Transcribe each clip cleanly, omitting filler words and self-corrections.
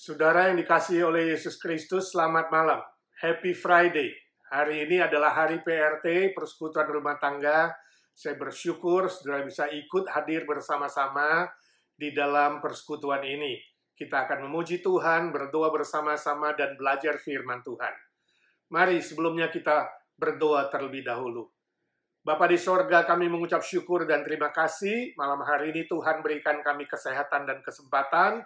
Saudara yang dikasihi oleh Yesus Kristus, selamat malam. Happy Friday. Hari ini adalah hari PRT, Persekutuan Rumah Tangga. Saya bersyukur saudara bisa ikut hadir bersama-sama di dalam persekutuan ini. Kita akan memuji Tuhan, berdoa bersama-sama, dan belajar firman Tuhan. Mari sebelumnya kita berdoa terlebih dahulu. Bapa di sorga, kami mengucap syukur dan terima kasih. Malam hari ini Tuhan berikan kami kesehatan dan kesempatan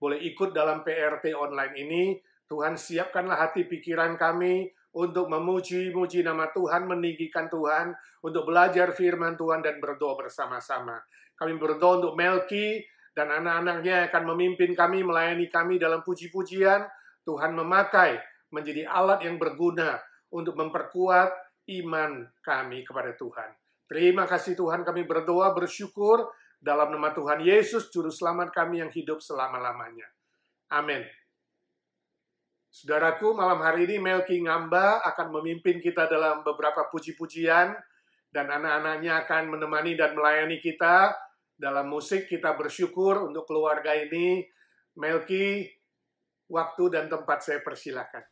boleh ikut dalam PRT online ini. Tuhan, siapkanlah hati pikiran kami untuk memuji-muji nama Tuhan, meninggikan Tuhan, untuk belajar firman Tuhan dan berdoa bersama-sama. Kami berdoa untuk Melki dan anak-anaknya yang akan memimpin kami, melayani kami dalam puji-pujian. Tuhan memakai menjadi alat yang berguna untuk memperkuat iman kami kepada Tuhan. Terima kasih Tuhan, kami berdoa, bersyukur dalam nama Tuhan Yesus, Juru Selamat kami yang hidup selama-lamanya. Amin. Saudaraku, malam hari ini Melki Ngamba akan memimpin kita dalam beberapa puji-pujian, dan anak-anaknya akan menemani dan melayani kita dalam musik. Kita bersyukur untuk keluarga ini. Melki, waktu dan tempat saya persilakan.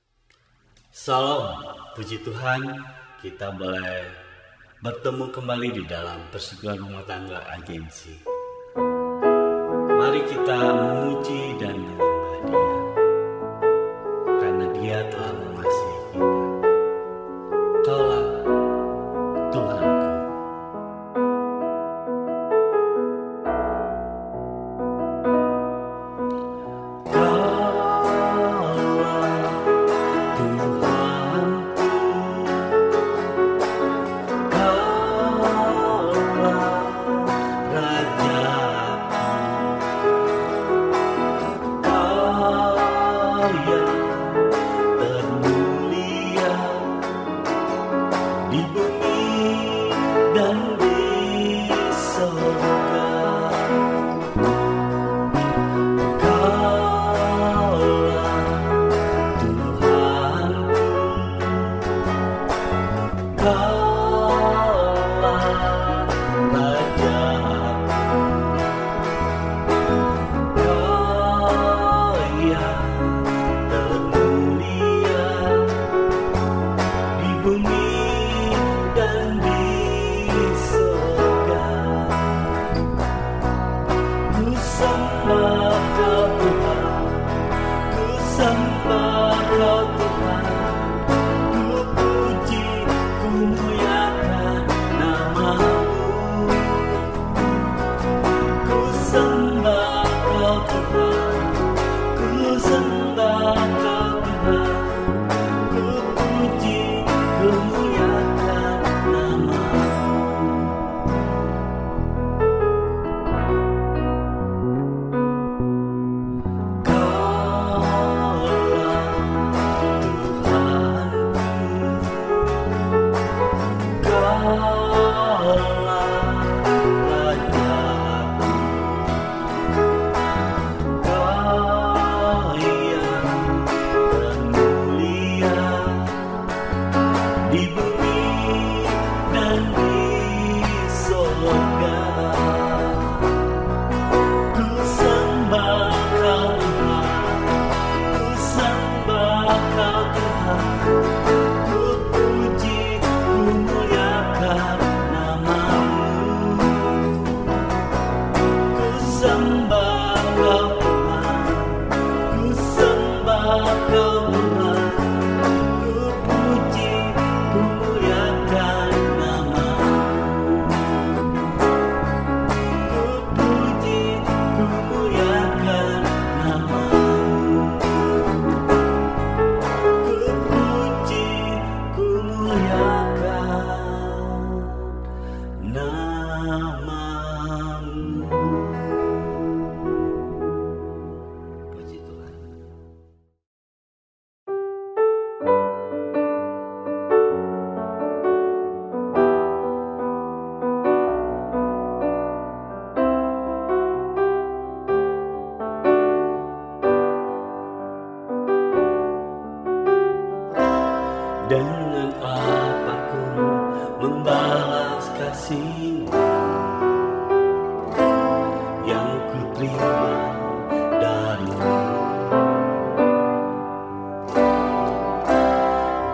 Salam, puji Tuhan, kita boleh bertemu kembali di dalam Persekutuan Rumah Tangga Agensi. Mari kita memuji dan menyembah Dia, karena Dia telah mengasihi kita. Kaulah Tuhanku.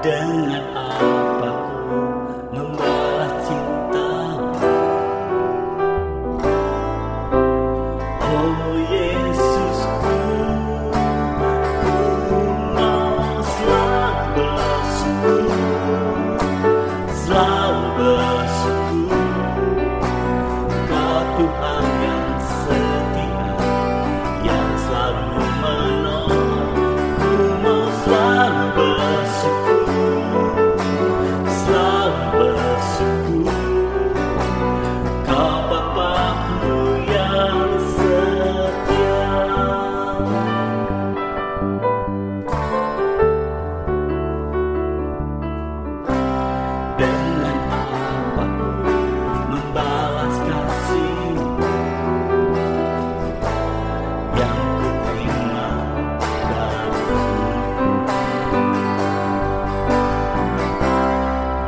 Dengan apa ku membalas cintamu? Oh Yesusku, ku mau selalu bersyukur, selalu bersyukur. Kau Tuhan yang setia, yang selalu menolong. Ku mau selalu bersyukur, selalu bersyukur. Kau Bapa-Ku yang setia. Dengan apa ku membalas kasih-Mu yang ku terima darimu?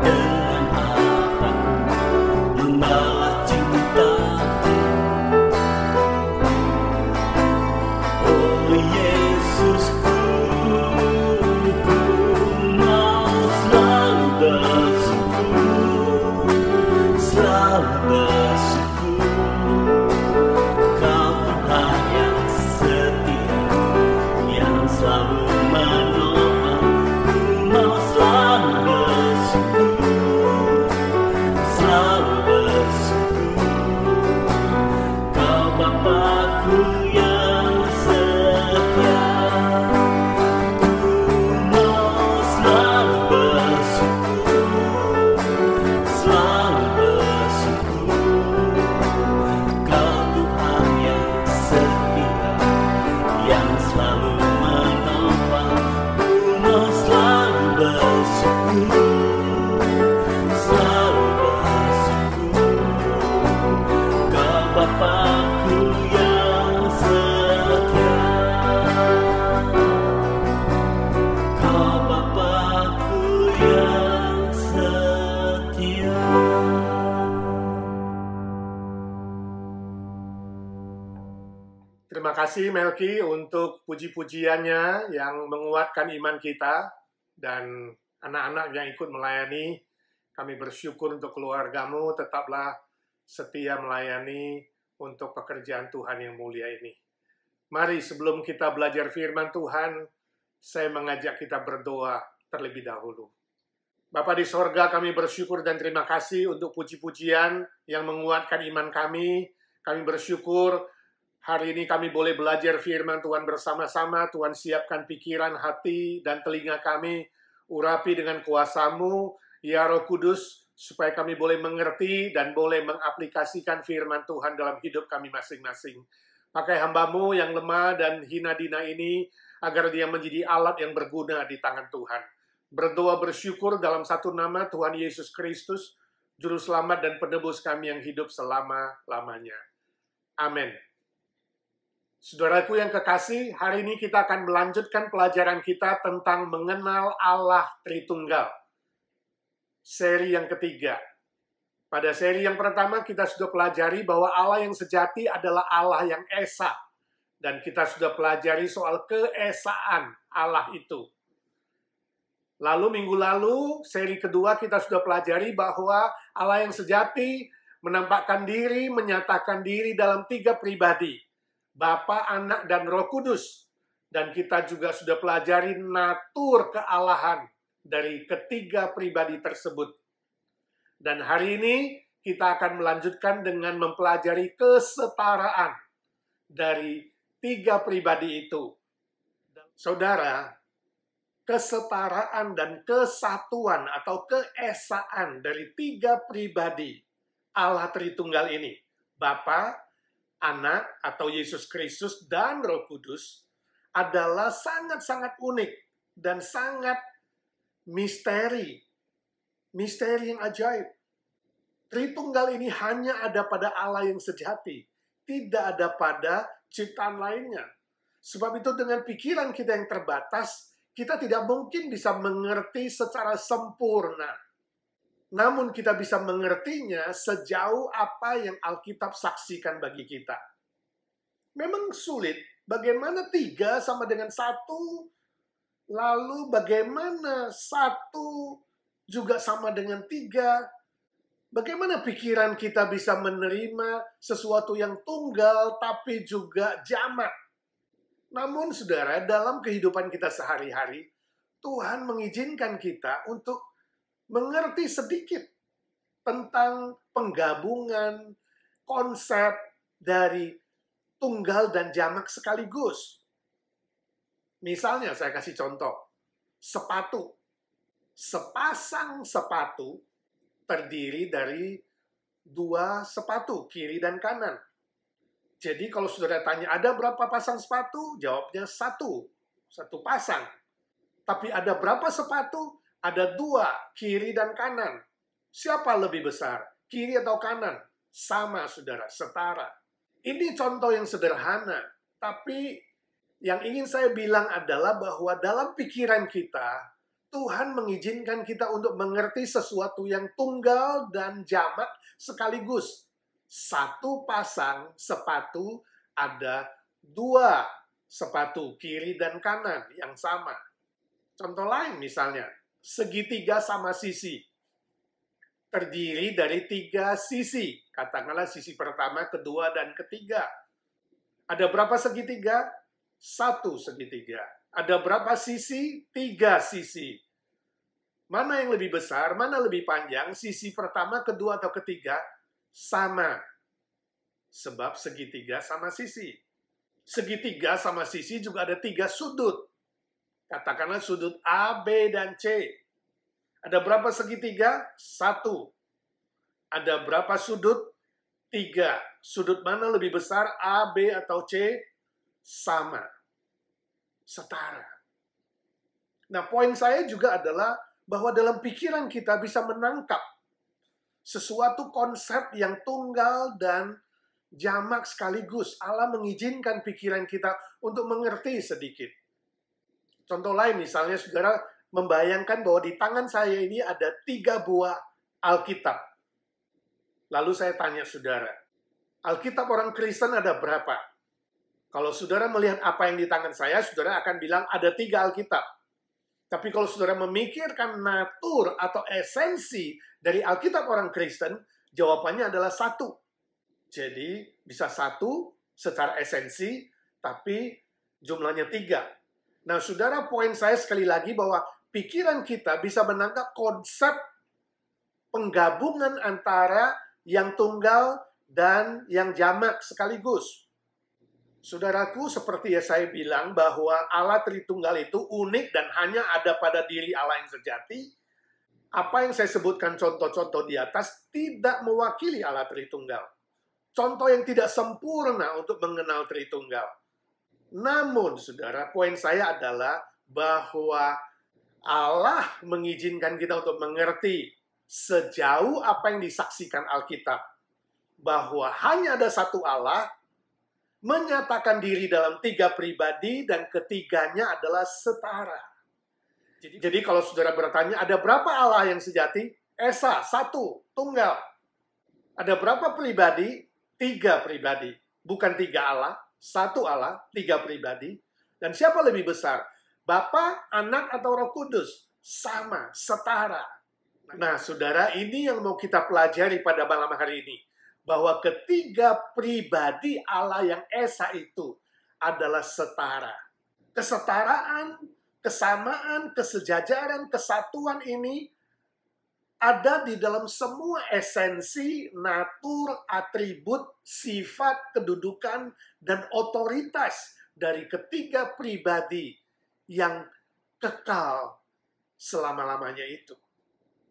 Dengan apa ku membalas cinta-Mu? Oh Yesusku, ku mau selalu bersyukur, selalu bersyukur. Kau Tuhan yang setia, yang selalu menolong. Ku mau selalu bersyukur, selalu bersyukur. Kau Bapa-Ku yang setia. Ku mau selalu bersyukur, selalu bersyukur. Kau Tuhan yang setia, yang selalu menolong. Ku mau selalu bersyukur, selalu bersyukur. Kau Bapa-Ku yang setia. Kau Bapa-Ku yang setia. Terima kasih Melki untuk puji-pujiannya yang menguatkan iman kita dan anak-anak yang ikut melayani. Kami bersyukur untuk keluargamu, tetaplah setia melayani untuk pekerjaan Tuhan yang mulia ini. Mari sebelum kita belajar firman Tuhan, saya mengajak kita berdoa terlebih dahulu. Bapa di sorga, kami bersyukur dan terima kasih untuk puji-pujian yang menguatkan iman kami. Kami bersyukur hari ini kami boleh belajar firman Tuhan bersama-sama. Tuhan siapkan pikiran, hati, dan telinga kami. Urapi dengan kuasa-Mu, ya Roh Kudus, supaya kami boleh mengerti dan boleh mengaplikasikan firman Tuhan dalam hidup kami masing-masing. Pakai hamba-Mu yang lemah dan hina dina ini, agar dia menjadi alat yang berguna di tangan Tuhan. Berdoa bersyukur dalam satu nama Tuhan Yesus Kristus, Juru Selamat dan Penebus kami yang hidup selama-lamanya. Amin. Saudaraku yang kekasih, hari ini kita akan melanjutkan pelajaran kita tentang mengenal Allah Tritunggal. Seri yang ketiga. Pada seri yang pertama kita sudah pelajari bahwa Allah yang sejati adalah Allah yang esa. Dan kita sudah pelajari soal keesaan Allah itu. Lalu minggu lalu, seri kedua kita sudah pelajari bahwa Allah yang sejati menampakkan diri, menyatakan diri dalam 3 pribadi. Bapa, Anak, dan Roh Kudus. Dan kita juga sudah pelajari natur kealahan dari ketiga pribadi tersebut. Dan hari ini kita akan melanjutkan dengan mempelajari kesetaraan dari 3 pribadi itu. Saudara, kesetaraan dan kesatuan atau keesaan dari 3 pribadi Allah Tritunggal ini, Bapa, Anak atau Yesus Kristus, dan Roh Kudus, adalah sangat-sangat unik dan sangat misteri. Misteri yang ajaib. Tritunggal ini hanya ada pada Allah yang sejati. Tidak ada pada ciptaan lainnya. Sebab itu dengan pikiran kita yang terbatas, kita tidak mungkin bisa mengerti secara sempurna. Namun kita bisa mengertinya sejauh apa yang Alkitab saksikan bagi kita. Memang sulit, bagaimana 3 sama dengan 1? Lalu bagaimana satu juga sama dengan tiga? Bagaimana pikiran kita bisa menerima sesuatu yang tunggal tapi juga jamak? Namun saudara, dalam kehidupan kita sehari-hari, Tuhan mengizinkan kita untuk mengerti sedikit tentang penggabungan konsep dari tunggal dan jamak sekaligus. Misalnya saya kasih contoh, sepatu. Sepasang sepatu terdiri dari dua sepatu, kiri dan kanan. Jadi kalau saudara tanya, ada berapa pasang sepatu? Jawabnya satu pasang. Tapi ada berapa sepatu? Ada dua, kiri dan kanan. Siapa lebih besar, kiri atau kanan? Sama saudara, setara. Ini contoh yang sederhana, tapi yang ingin saya bilang adalah bahwa dalam pikiran kita, Tuhan mengizinkan kita untuk mengerti sesuatu yang tunggal dan jamak sekaligus. Satu pasang sepatu ada dua sepatu, kiri dan kanan yang sama. Contoh lain misalnya, segitiga sama sisi. Terdiri dari tiga sisi. Katakanlah sisi pertama, kedua, dan ketiga. Ada berapa segitiga? Satu segitiga. Ada berapa sisi? Tiga sisi. Mana yang lebih besar? Mana lebih panjang? Sisi pertama, kedua, atau ketiga? Sama. Sebab segitiga sama sisi. Segitiga sama sisi juga ada tiga sudut. Katakanlah sudut A, B, dan C. Ada berapa segitiga? Satu. Ada berapa sudut? Tiga. Sudut mana lebih besar? A, B, atau C? Sama. Setara. Nah, poin saya juga adalah bahwa dalam pikiran kita bisa menangkap sesuatu konsep yang tunggal dan jamak sekaligus. Allah mengizinkan pikiran kita untuk mengerti sedikit. Contoh lain misalnya, saudara membayangkan bahwa di tangan saya ini ada 3 buah Alkitab. Lalu saya tanya saudara, Alkitab orang Kristen ada berapa? Kalau saudara melihat apa yang di tangan saya, saudara akan bilang ada 3 Alkitab. Tapi kalau saudara memikirkan natur atau esensi dari Alkitab orang Kristen, jawabannya adalah 1. Jadi bisa 1 secara esensi, tapi jumlahnya 3. Nah, saudara, poin saya sekali lagi bahwa pikiran kita bisa menangkap konsep penggabungan antara yang tunggal dan yang jamak sekaligus. Saudaraku, seperti yang saya bilang bahwa Allah Tritunggal itu unik dan hanya ada pada diri Allah yang sejati. Apa yang saya sebutkan contoh-contoh di atas tidak mewakili Allah Tritunggal. Contoh yang tidak sempurna untuk mengenal Tritunggal. Namun, saudara, poin saya adalah bahwa Allah mengizinkan kita untuk mengerti sejauh apa yang disaksikan Alkitab. Bahwa hanya ada satu Allah, menyatakan diri dalam 3 pribadi, dan ketiganya adalah setara. Jadi kalau saudara bertanya, ada berapa Allah yang sejati? Esa, 1, tunggal. Ada berapa pribadi? 3 pribadi. Bukan 3 Allah, 1 Allah, 3 pribadi. Dan siapa lebih besar? Bapa, Anak, atau Roh Kudus? Sama, setara. Nah, saudara, ini yang mau kita pelajari pada malam hari ini. Bahwa ketiga pribadi Allah yang Esa itu adalah setara. Kesetaraan, kesamaan, kesejajaran, kesatuan ini ada di dalam semua esensi, natur, atribut, sifat, kedudukan, dan otoritas dari ketiga pribadi yang kekal selama-lamanya itu.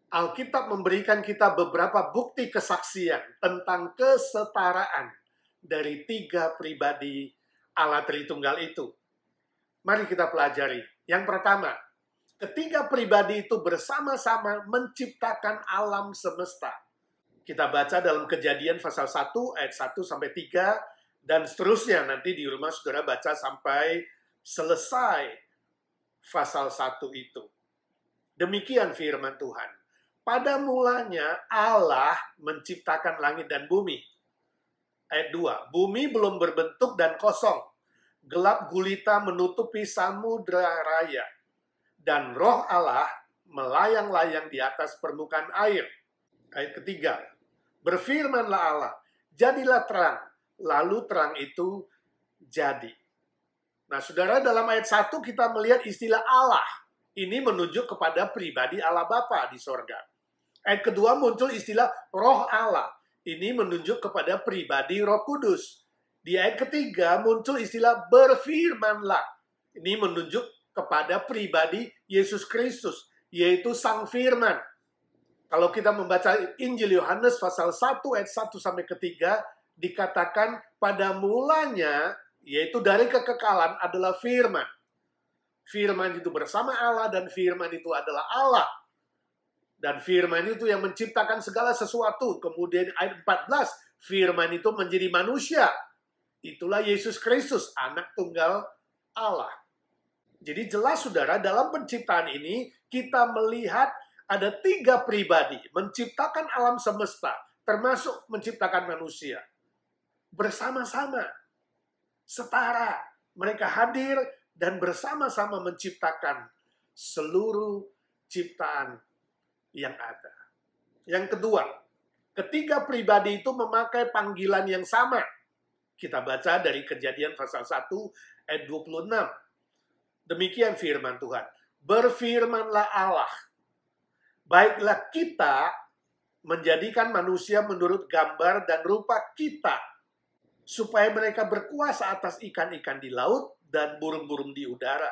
Alkitab memberikan kita beberapa bukti kesaksian tentang kesetaraan dari 3 pribadi Allah Tritunggal itu. Mari kita pelajari. Yang pertama, ketiga pribadi itu bersama-sama menciptakan alam semesta. Kita baca dalam Kejadian pasal 1 ayat 1 sampai 3 dan seterusnya. Nanti di rumah saudara baca sampai selesai pasal 1 itu. Demikian firman Tuhan. Pada mulanya Allah menciptakan langit dan bumi. Ayat 2. Bumi belum berbentuk dan kosong. Gelap gulita menutupi samudra raya. dan roh Allah melayang-layang di atas permukaan air. Ayat ketiga, berfirmanlah Allah, jadilah terang, lalu terang itu jadi. Nah, saudara, dalam ayat 1 kita melihat istilah Allah. Ini menunjuk kepada pribadi Allah Bapa di sorga. Ayat kedua muncul istilah roh Allah. Ini menunjuk kepada pribadi Roh Kudus. Di ayat ketiga muncul istilah berfirmanlah. Ini menunjuk kepada pribadi Yesus Kristus, yaitu Sang Firman. Kalau kita membaca Injil Yohanes pasal 1 ayat 1 sampai ketiga, dikatakan pada mulanya, yaitu dari kekekalan adalah firman. Firman itu bersama Allah dan firman itu adalah Allah. Dan firman itu yang menciptakan segala sesuatu. Kemudian ayat 14, firman itu menjadi manusia. Itulah Yesus Kristus, anak tunggal Allah. Jadi jelas saudara, dalam penciptaan ini kita melihat ada 3 pribadi menciptakan alam semesta, termasuk menciptakan manusia. Bersama-sama, setara, mereka hadir dan bersama-sama menciptakan seluruh ciptaan yang ada. Yang kedua, ketiga pribadi itu memakai panggilan yang sama. Kita baca dari Kejadian pasal 1 ayat 26. Demikian firman Tuhan. Berfirmanlah Allah, baiklah kita menjadikan manusia menurut gambar dan rupa kita, supaya mereka berkuasa atas ikan-ikan di laut dan burung-burung di udara,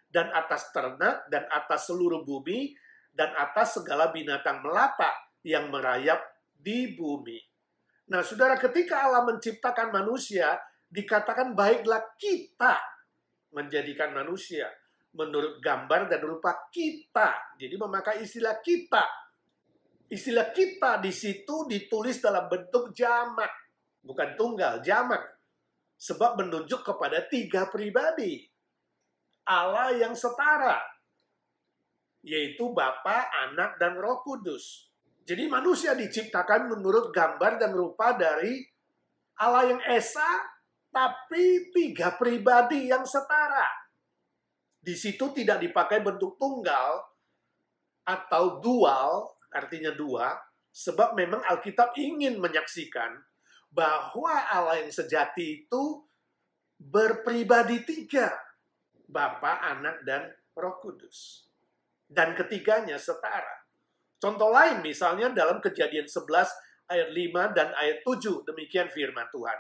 dan atas ternak, dan atas seluruh bumi, dan atas segala binatang melata yang merayap di bumi. Nah, saudara, ketika Allah menciptakan manusia, dikatakan baiklah kita menjadikan manusia menurut gambar dan rupa kita. Jadi memakai istilah kita. Istilah kita di situ ditulis dalam bentuk jamak, bukan tunggal, jamak. Sebab menunjuk kepada 3 pribadi. Allah yang setara, yaitu Bapa, Anak, dan Roh Kudus. Jadi manusia diciptakan menurut gambar dan rupa dari Allah yang esa, tapi 3 pribadi yang setara. Di situ tidak dipakai bentuk tunggal atau dual, artinya 2, sebab memang Alkitab ingin menyaksikan bahwa Allah yang sejati itu berpribadi 3, Bapa, Anak, dan Roh Kudus. Dan ketiganya setara. Contoh lain misalnya dalam Kejadian 11 ayat 5 dan ayat 7, demikian firman Tuhan.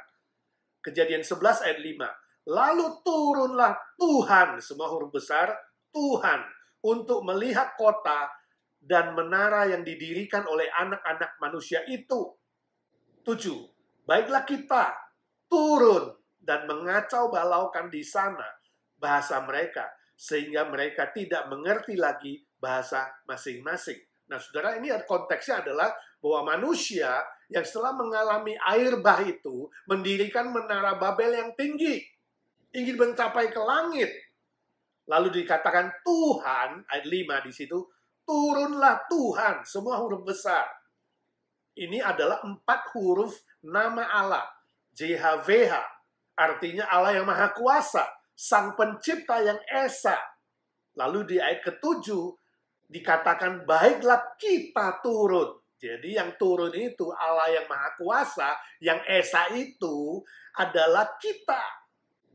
Kejadian 11 ayat 5. Lalu turunlah Tuhan, semua huruf besar, Tuhan, untuk melihat kota dan menara yang didirikan oleh anak-anak manusia itu. 7. Baiklah kita turun dan mengacau balaukan di sana bahasa mereka, sehingga mereka tidak mengerti lagi bahasa masing-masing. Nah, saudara, ini konteksnya adalah bahwa manusia yang setelah mengalami air bah itu mendirikan menara Babel yang tinggi, ingin mencapai ke langit. Lalu dikatakan Tuhan, ayat 5 di situ, turunlah Tuhan, semua huruf besar. Ini adalah 4 huruf nama Allah, JHWH, artinya Allah yang Maha Kuasa, Sang Pencipta yang esa. Lalu di ayat ke-7 dikatakan baiklah kita turun. Jadi yang turun itu Allah yang Maha Kuasa, yang esa itu adalah kita.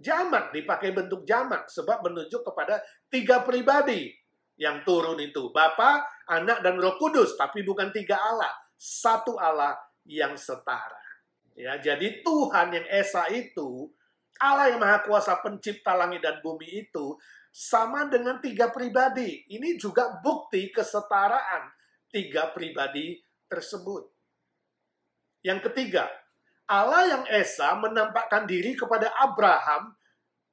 Jamak, dipakai bentuk jamak, sebab menunjuk kepada 3 pribadi. Yang turun itu Bapa, Anak, dan Roh Kudus, tapi bukan 3 Allah. 1 Allah yang setara. Ya, jadi Tuhan yang esa itu, Allah yang Maha Kuasa pencipta langit dan bumi itu, sama dengan 3 pribadi. Ini juga bukti kesetaraan 3 pribadi tersebut. Yang ketiga, Allah yang esa menampakkan diri kepada Abraham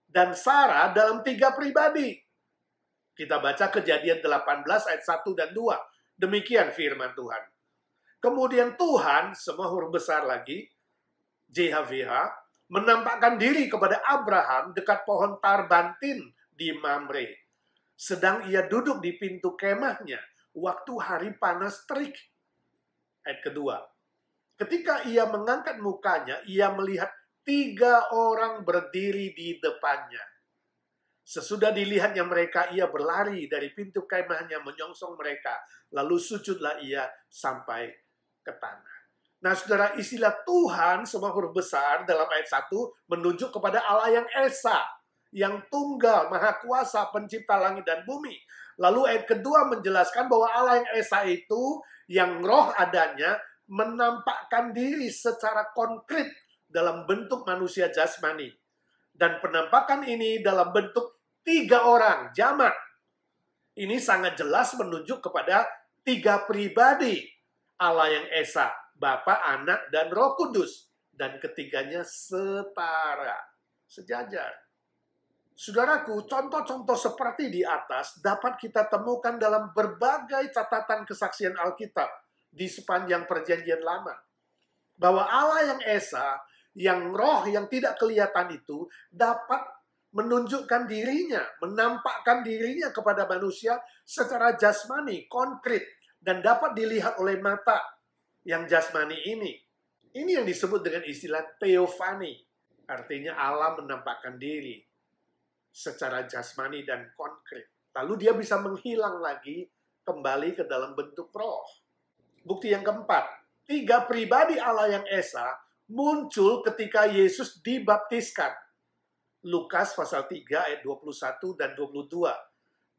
dan Sarah dalam 3 pribadi. Kita baca Kejadian 18 ayat 1 dan 2. Demikian firman Tuhan. Kemudian Tuhan, semua huruf besar lagi, JHWH, menampakkan diri kepada Abraham dekat pohon tarbantin di Mamre. Sedang ia duduk di pintu kemahnya waktu hari panas terik. Ayat kedua. Ketika ia mengangkat mukanya, ia melihat 3 orang berdiri di depannya. Sesudah dilihatnya mereka, ia berlari dari pintu kemahnya menyongsong mereka. Lalu sujudlah ia sampai ke tanah. Nah, saudara, istilah Tuhan semua huruf besar dalam ayat 1 menunjuk kepada Allah yang Esa, yang tunggal, maha kuasa, pencipta langit dan bumi. Lalu ayat kedua menjelaskan bahwa Allah yang Esa itu, yang roh adanya, menampakkan diri secara konkret dalam bentuk manusia jasmani. Dan penampakan ini dalam bentuk 3 orang, jamak. Ini sangat jelas menunjuk kepada 3 pribadi Allah yang Esa, Bapa, Anak, dan Roh Kudus. Dan ketiganya setara, sejajar. Saudaraku, contoh-contoh seperti di atas dapat kita temukan dalam berbagai catatan kesaksian Alkitab di sepanjang Perjanjian Lama. Bahwa Allah yang Esa, yang roh yang tidak kelihatan itu, dapat menunjukkan dirinya, menampakkan dirinya kepada manusia secara jasmani, konkret, dan dapat dilihat oleh mata yang jasmani ini. Ini yang disebut dengan istilah teofani. Artinya Allah menampakkan diri secara jasmani dan konkret. Lalu dia bisa menghilang lagi kembali ke dalam bentuk roh. Bukti yang keempat, 3 pribadi Allah yang Esa muncul ketika Yesus dibaptiskan. Lukas pasal 3 ayat 21 dan 22.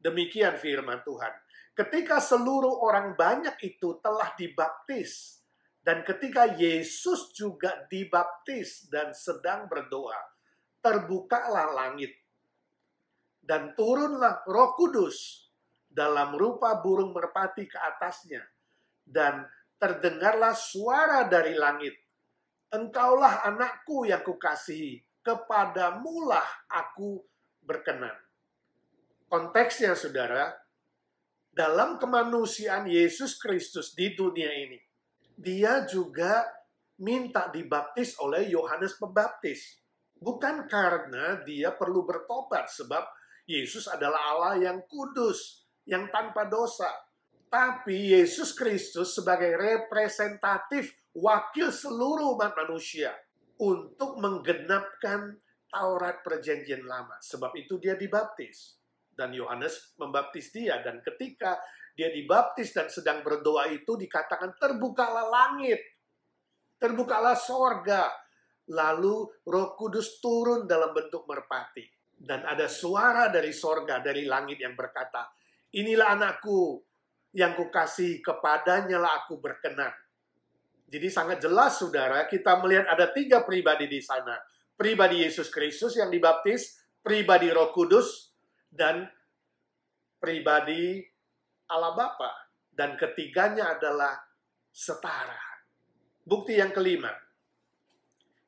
Demikian firman Tuhan. Ketika seluruh orang banyak itu telah dibaptis, dan ketika Yesus juga dibaptis dan sedang berdoa, terbukalah langit, dan turunlah Roh Kudus dalam rupa burung merpati ke atasnya, dan terdengarlah suara dari langit, "Engkaulah anakku yang kukasihi, kepadamulah aku berkenan." Konteksnya, saudara, dalam kemanusiaan Yesus Kristus di dunia ini, dia juga minta dibaptis oleh Yohanes Pembaptis. Bukan karena dia perlu bertobat, sebab Yesus adalah Allah yang kudus, yang tanpa dosa. Tapi Yesus Kristus sebagai representatif wakil seluruh umat manusia untuk menggenapkan Taurat Perjanjian Lama. Sebab itu dia dibaptis. Dan Yohanes membaptis dia. Dan ketika dia dibaptis dan sedang berdoa itu dikatakan terbukalah langit. Terbukalah sorga. Lalu Roh Kudus turun dalam bentuk merpati. Dan ada suara dari sorga, dari langit yang berkata, "Inilah anakku yang kukasihi, kepadanya lah aku berkenan." Jadi sangat jelas, saudara, kita melihat ada 3 pribadi di sana. Pribadi Yesus Kristus yang dibaptis, pribadi Roh Kudus, dan pribadi Allah Bapa. Dan ketiganya adalah setara. Bukti yang kelima,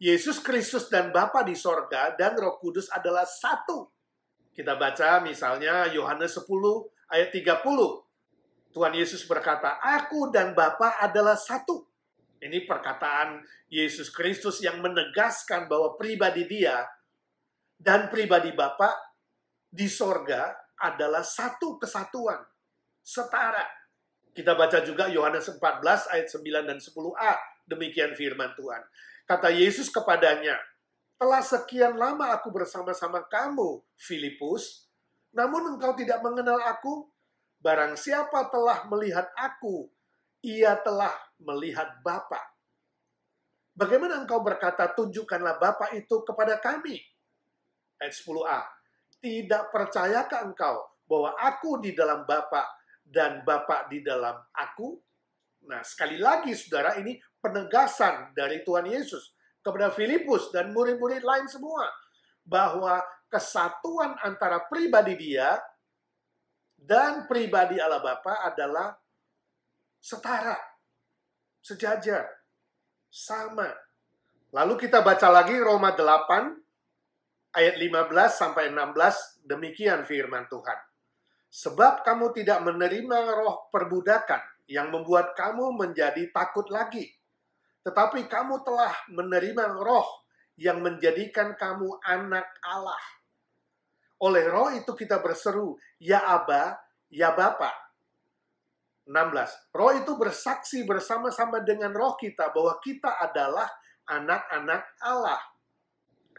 Yesus Kristus dan Bapa di sorga dan Roh Kudus adalah satu. Kita baca misalnya Yohanes 10 ayat 30. Tuhan Yesus berkata, "Aku dan Bapa adalah satu." Ini perkataan Yesus Kristus yang menegaskan bahwa pribadi dia dan pribadi Bapa di sorga adalah satu kesatuan, setara. Kita baca juga Yohanes 14 ayat 9 dan 10a. Demikian firman Tuhan. Kata Yesus kepadanya, "Telah sekian lama aku bersama-sama kamu, Filipus, namun engkau tidak mengenal aku. Barang siapa telah melihat aku, ia telah melihat Bapa. Bagaimana engkau berkata, tunjukkanlah Bapa itu kepada kami?" Ayat 10a. "Tidak percayakah engkau bahwa aku di dalam Bapa dan Bapa di dalam aku?" Nah, sekali lagi, saudara, ini penegasan dari Tuhan Yesus kepada Filipus dan murid-murid lain semua. Bahwa kesatuan antara pribadi dia dan pribadi Allah Bapa adalah setara, sejajar, sama. Lalu kita baca lagi Roma 8 ayat 15 sampai 16, demikian firman Tuhan. "Sebab kamu tidak menerima roh perbudakan yang membuat kamu menjadi takut lagi, tetapi kamu telah menerima roh yang menjadikan kamu anak Allah. Oleh roh itu kita berseru, ya Aba, ya Bapa." 16. "Roh itu bersaksi bersama-sama dengan roh kita bahwa kita adalah anak-anak Allah.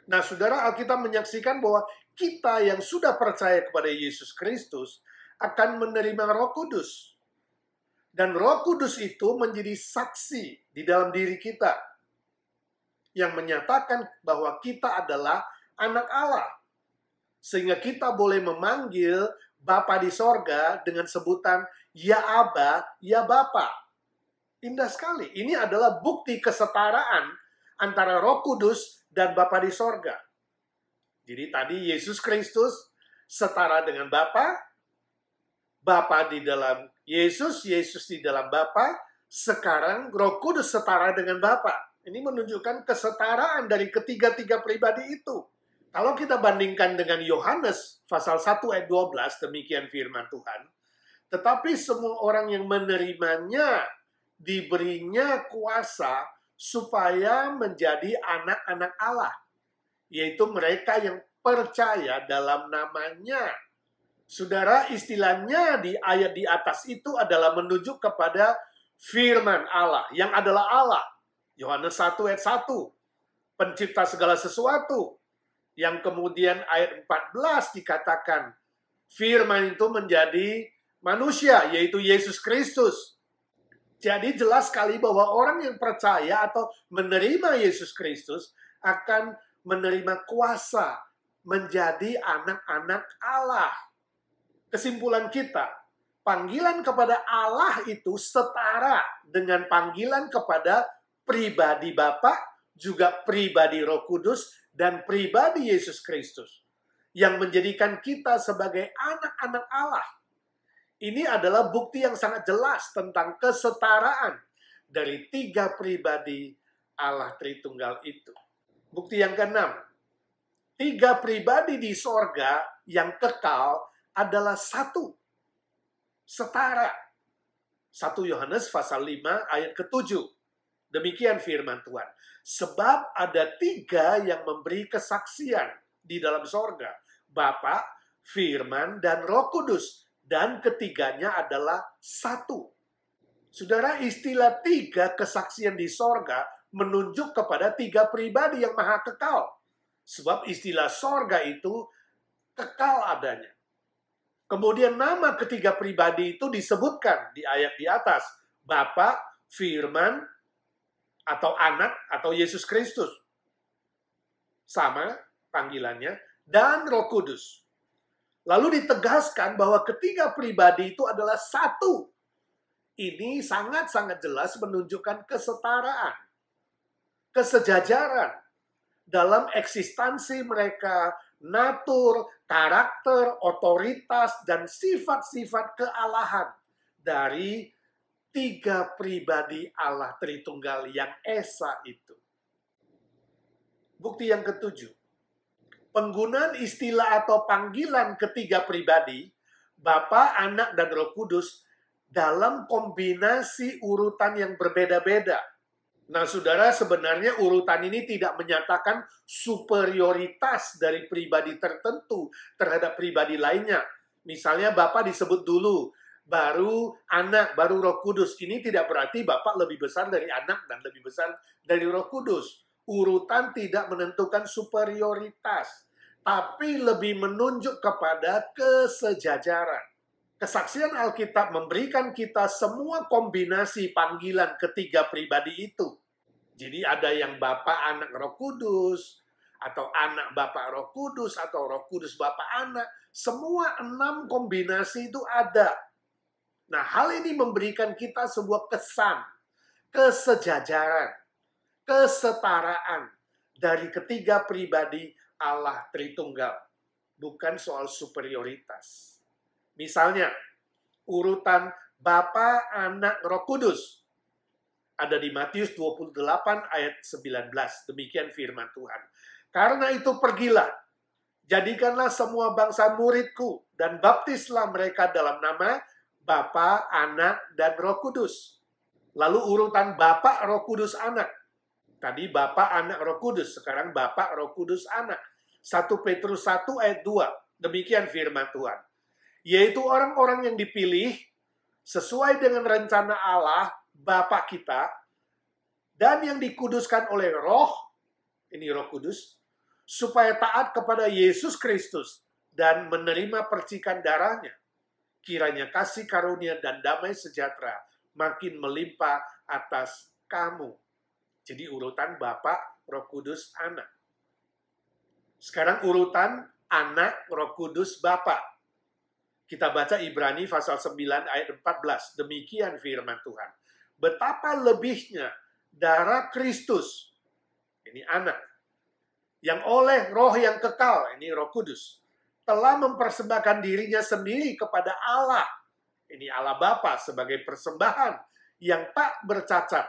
Nah, saudara, Alkitab menyaksikan bahwa kita yang sudah percaya kepada Yesus Kristus akan menerima Roh Kudus. Dan Roh Kudus itu menjadi saksi di dalam diri kita yang menyatakan bahwa kita adalah anak Allah. Sehingga kita boleh memanggil Bapa di sorga dengan sebutan Ya Aba, Ya Bapa. Indah sekali. Ini adalah bukti kesetaraan antara Roh Kudus dan Bapa di sorga. Jadi tadi Yesus Kristus setara dengan Bapa, Bapa di dalam Yesus, Yesus di dalam Bapa, sekarang Roh Kudus setara dengan Bapa. Ini menunjukkan kesetaraan dari ketiga-tiga pribadi itu. Kalau kita bandingkan dengan Yohanes pasal 1 ayat 12, demikian firman Tuhan. Tetapi semua orang yang menerimanya, diberinya kuasa supaya menjadi anak-anak Allah. Yaitu mereka yang percaya dalam namanya. Saudara, istilahnya di ayat di atas itu adalah menunjuk kepada firman Allah, yang adalah Allah. Yohanes 1 ayat 1, pencipta segala sesuatu. Yang kemudian ayat 14 dikatakan, firman itu menjadi manusia, yaitu Yesus Kristus. Jadi jelas sekali bahwa orang yang percaya atau menerima Yesus Kristus akan menerima kuasa menjadi anak-anak Allah. Kesimpulan kita, panggilan kepada Allah itu setara dengan panggilan kepada pribadi Bapa, juga pribadi Roh Kudus, dan pribadi Yesus Kristus, yang menjadikan kita sebagai anak-anak Allah. Ini adalah bukti yang sangat jelas tentang kesetaraan dari tiga pribadi Allah Tritunggal itu. Bukti yang keenam, tiga pribadi di sorga yang kekal adalah satu, setara. 1 Yohanes pasal 5 ayat ke-7. Demikian firman Tuhan. Sebab ada tiga yang memberi kesaksian di dalam sorga. Bapa, Firman, dan Roh Kudus. Dan ketiganya adalah satu. Saudara, istilah tiga kesaksian di sorga menunjuk kepada tiga pribadi yang maha kekal. Sebab istilah sorga itu kekal adanya. Kemudian nama ketiga pribadi itu disebutkan di ayat di atas. Bapa, Firman, atau anak, atau Yesus Kristus. Sama panggilannya. Dan Roh Kudus. Lalu ditegaskan bahwa ketiga pribadi itu adalah satu. Ini sangat-sangat jelas menunjukkan kesetaraan, kesejajaran dalam eksistensi mereka, natur, karakter, otoritas, dan sifat-sifat kealahan dari tiga pribadi Allah Tritunggal yang esa itu. Bukti yang ketujuh, penggunaan istilah atau panggilan ketiga pribadi, Bapa, Anak, dan Roh Kudus, dalam kombinasi urutan yang berbeda-beda. Nah, saudara, sebenarnya urutan ini tidak menyatakan superioritas dari pribadi tertentu terhadap pribadi lainnya. Misalnya Bapa disebut dulu, baru Anak, baru Roh Kudus. Ini tidak berarti Bapa lebih besar dari Anak dan lebih besar dari Roh Kudus. Urutan tidak menentukan superioritas, tapi lebih menunjuk kepada kesejajaran. Kesaksian Alkitab memberikan kita semua kombinasi panggilan ketiga pribadi itu. Jadi ada yang Bapa, Anak, Roh Kudus, atau Anak, Bapa, Roh Kudus, atau Roh Kudus, Bapa, Anak. Semua 6 kombinasi itu ada. Nah, hal ini memberikan kita sebuah kesan, kesejajaran, kesetaraan dari ketiga pribadi Allah Tritunggal. Bukan soal superioritas. Misalnya, urutan Bapa, Anak, Roh Kudus. Ada di Matius 28 ayat 19. Demikian firman Tuhan. Karena itu pergilah, jadikanlah semua bangsa muridku, dan baptislah mereka dalam nama Bapa, Anak, dan Roh Kudus. Lalu urutan Bapa, Roh Kudus, Anak. Tadi Bapa, Anak, Roh Kudus. Sekarang Bapa, Roh Kudus, Anak. 1 Petrus 1 ayat 2. Demikian firman Tuhan. Yaitu orang-orang yang dipilih sesuai dengan rencana Allah, Bapa kita, dan yang dikuduskan oleh Roh, ini Roh Kudus, supaya taat kepada Yesus Kristus dan menerima percikan darahnya. Kiranya kasih karunia dan damai sejahtera makin melimpah atas kamu. Jadi urutan Bapa, Roh Kudus, Anak. Sekarang urutan Anak, Roh Kudus, Bapa. Kita baca Ibrani pasal 9 ayat 14. Demikian firman Tuhan. Betapa lebihnya darah Kristus, ini Anak, yang oleh roh yang kekal, ini Roh Kudus, telah mempersembahkan dirinya sendiri kepada Allah, ini Allah Bapa, sebagai persembahan yang tak bercacat,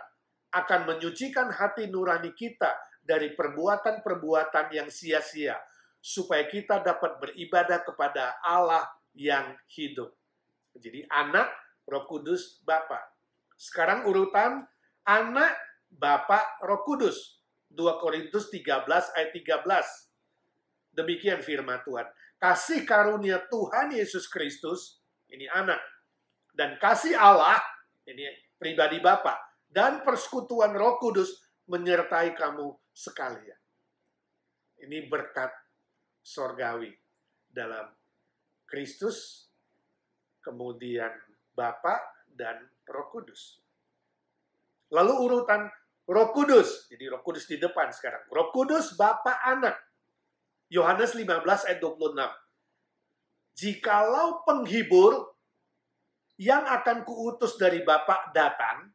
akan menyucikan hati nurani kita dari perbuatan-perbuatan yang sia-sia, supaya kita dapat beribadah kepada Allah yang hidup. Jadi Anak, Roh Kudus, Bapa. Sekarang urutan Anak, Bapa, Roh Kudus. 2 Korintus 13 ayat 13. Demikian firman Tuhan. Kasih karunia Tuhan Yesus Kristus, ini Anak. Dan kasih Allah, ini pribadi Bapa. Dan persekutuan Roh Kudus menyertai kamu sekalian. Ini berkat sorgawi dalam Kristus, kemudian Bapa dan Roh Kudus. Lalu urutan Roh Kudus. Jadi Roh Kudus di depan sekarang. Roh Kudus, Bapa, Anak. Yohanes 15 ayat 26. Jikalau penghibur yang akan kuutus dari Bapa datang,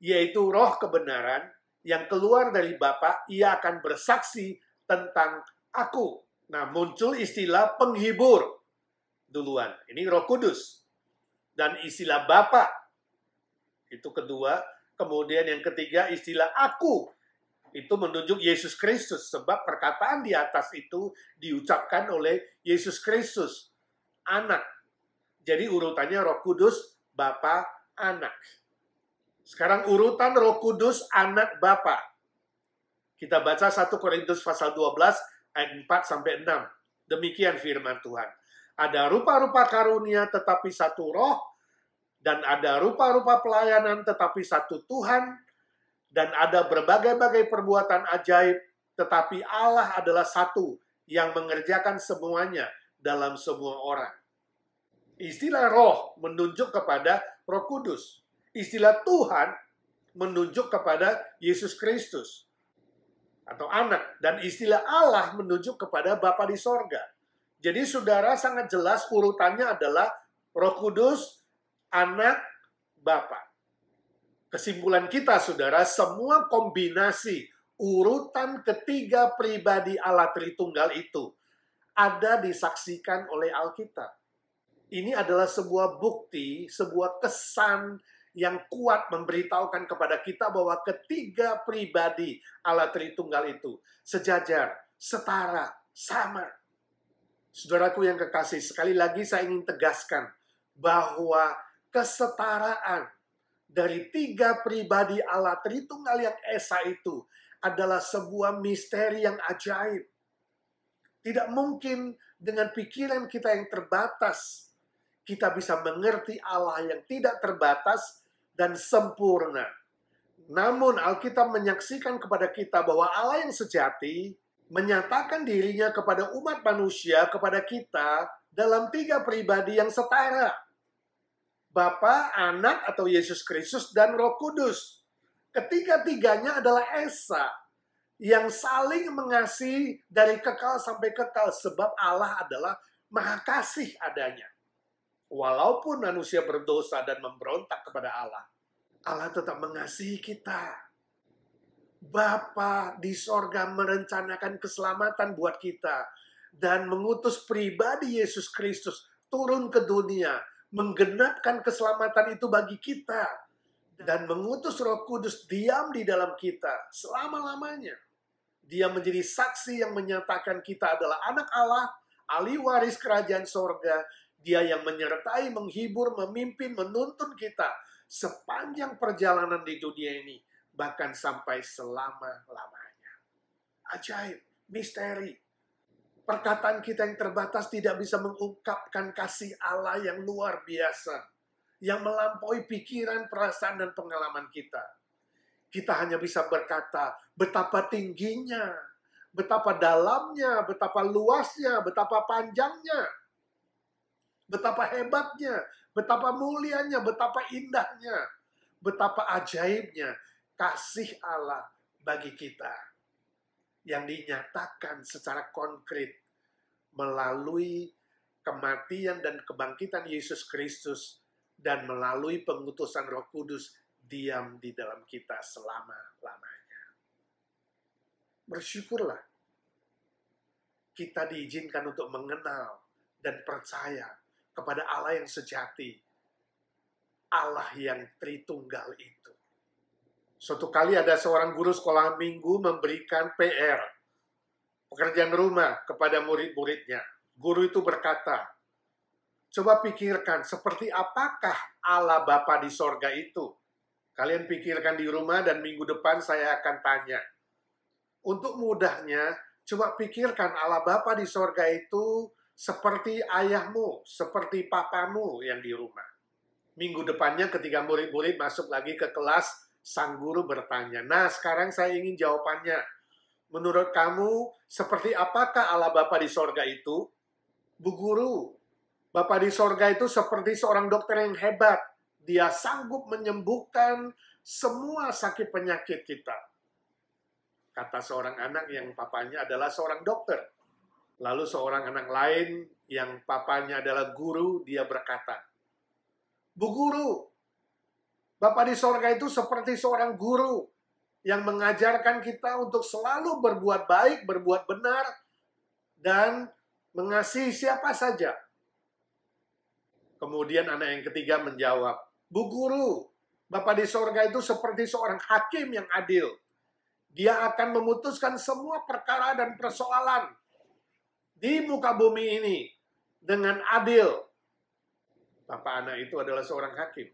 yaitu Roh kebenaran yang keluar dari Bapa, ia akan bersaksi tentang aku. Nah, muncul istilah penghibur duluan. Ini Roh Kudus. Dan istilah Bapa itu kedua. Kemudian yang ketiga istilah aku. Itu menunjuk Yesus Kristus. Sebab perkataan di atas itu diucapkan oleh Yesus Kristus. Anak. Jadi urutannya Roh Kudus, Bapa, Anak. Sekarang urutan Roh Kudus, Anak, Bapa. Kita baca 1 Korintus pasal 12 ayat 4-6. Demikian firman Tuhan. Ada rupa-rupa karunia tetapi satu roh, dan ada rupa-rupa pelayanan tetapi satu Tuhan, dan ada berbagai-bagai perbuatan ajaib, tetapi Allah adalah satu yang mengerjakan semuanya dalam semua orang. Istilah roh menunjuk kepada Roh Kudus. Istilah Tuhan menunjuk kepada Yesus Kristus atau Anak, dan istilah Allah menunjuk kepada Bapa di sorga. Jadi saudara sangat jelas urutannya adalah Roh Kudus, Anak, Bapa. Kesimpulan kita saudara, semua kombinasi urutan ketiga pribadi Allah Tritunggal itu ada disaksikan oleh Alkitab. Ini adalah sebuah bukti, sebuah kesan yang kuat memberitahukan kepada kita bahwa ketiga pribadi Allah Tritunggal itu sejajar, setara, sama. Saudaraku yang kekasih, sekali lagi saya ingin tegaskan bahwa kesetaraan dari tiga pribadi Allah Tritunggal yang esa itu adalah sebuah misteri yang ajaib. Tidak mungkin dengan pikiran kita yang terbatas, kita bisa mengerti Allah yang tidak terbatas dan sempurna. Namun Alkitab menyaksikan kepada kita bahwa Allah yang sejati menyatakan dirinya kepada umat manusia, kepada kita, dalam tiga pribadi yang setara. Bapa, Anak atau Yesus Kristus, dan Roh Kudus. Ketiga-tiganya adalah esa yang saling mengasihi dari kekal sampai kekal, sebab Allah adalah Maha Kasih adanya. Walaupun manusia berdosa dan memberontak kepada Allah, Allah tetap mengasihi kita. Bapa di sorga merencanakan keselamatan buat kita dan mengutus pribadi Yesus Kristus turun ke dunia, menggenapkan keselamatan itu bagi kita, dan mengutus Roh Kudus diam di dalam kita selama-lamanya. Dia menjadi saksi yang menyatakan kita adalah anak Allah, ahli waris kerajaan sorga. Dia yang menyertai, menghibur, memimpin, menuntun kita sepanjang perjalanan di dunia ini, bahkan sampai selama-lamanya. Ajaib, misteri. Perkataan kita yang terbatas tidak bisa mengungkapkan kasih Allah yang luar biasa, yang melampaui pikiran, perasaan, dan pengalaman kita. Kita hanya bisa berkata, betapa tingginya, betapa dalamnya, betapa luasnya, betapa panjangnya, betapa hebatnya, betapa mulianya, betapa indahnya, betapa ajaibnya kasih Allah bagi kita yang dinyatakan secara konkret melalui kematian dan kebangkitan Yesus Kristus dan melalui pengutusan Roh Kudus diam di dalam kita selama-lamanya. Bersyukurlah kita diizinkan untuk mengenal dan percaya kepada Allah yang sejati, Allah yang Tritunggal itu. Suatu kali ada seorang guru sekolah minggu memberikan PR, pekerjaan rumah kepada murid-muridnya. Guru itu berkata, coba pikirkan seperti apakah Allah Bapa di sorga itu. Kalian pikirkan di rumah dan minggu depan saya akan tanya. Untuk mudahnya, coba pikirkan Allah Bapa di sorga itu seperti ayahmu, seperti papamu yang di rumah. Minggu depannya ketika murid-murid masuk lagi ke kelas, sang guru bertanya, nah sekarang saya ingin jawabannya. Menurut kamu, seperti apakah Allah Bapa di sorga itu? Bu guru, Bapa di sorga itu seperti seorang dokter yang hebat. Dia sanggup menyembuhkan semua sakit penyakit kita. Kata seorang anak yang papanya adalah seorang dokter. Lalu seorang anak lain yang papanya adalah guru, dia berkata, Bu guru, Bapa di sorga itu seperti seorang guru yang mengajarkan kita untuk selalu berbuat baik, berbuat benar, dan mengasihi siapa saja. Kemudian anak yang ketiga menjawab, Bu guru, Bapa di sorga itu seperti seorang hakim yang adil. Dia akan memutuskan semua perkara dan persoalan di muka bumi ini dengan adil. Bapak anak itu adalah seorang hakim.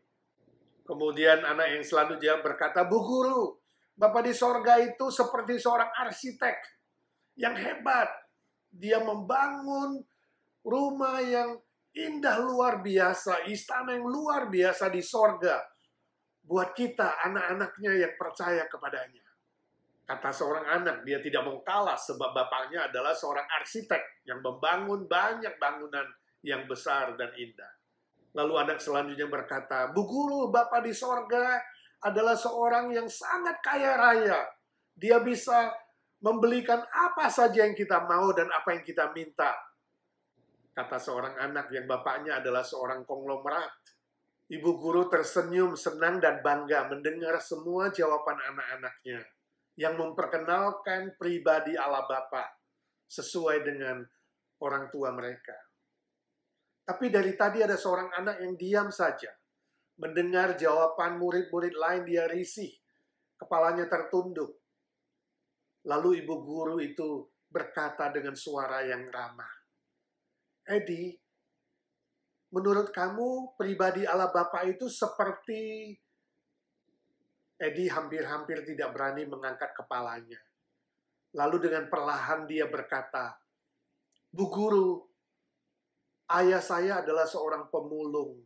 Kemudian anak yang selanjutnya berkata, Bu guru, Bapa di sorga itu seperti seorang arsitek yang hebat. Dia membangun rumah yang indah luar biasa, istana yang luar biasa di sorga. Buat kita, anak-anaknya yang percaya kepadanya. Kata seorang anak, dia tidak mau kalah sebab bapaknya adalah seorang arsitek yang membangun banyak bangunan yang besar dan indah. Lalu anak selanjutnya berkata, Bu guru, Bapa di sorga adalah seorang yang sangat kaya raya. Dia bisa membelikan apa saja yang kita mau dan apa yang kita minta. Kata seorang anak yang bapaknya adalah seorang konglomerat. Ibu guru tersenyum, senang dan bangga mendengar semua jawaban anak-anaknya yang memperkenalkan pribadi Allah Bapa sesuai dengan orang tua mereka. Tapi dari tadi ada seorang anak yang diam saja. Mendengar jawaban murid-murid lain, dia risih. Kepalanya tertunduk. Lalu ibu guru itu berkata dengan suara yang ramah, Edi, menurut kamu pribadi Allah Bapa itu seperti... Edi hampir-hampir tidak berani mengangkat kepalanya. Lalu dengan perlahan dia berkata, Bu guru, ayah saya adalah seorang pemulung.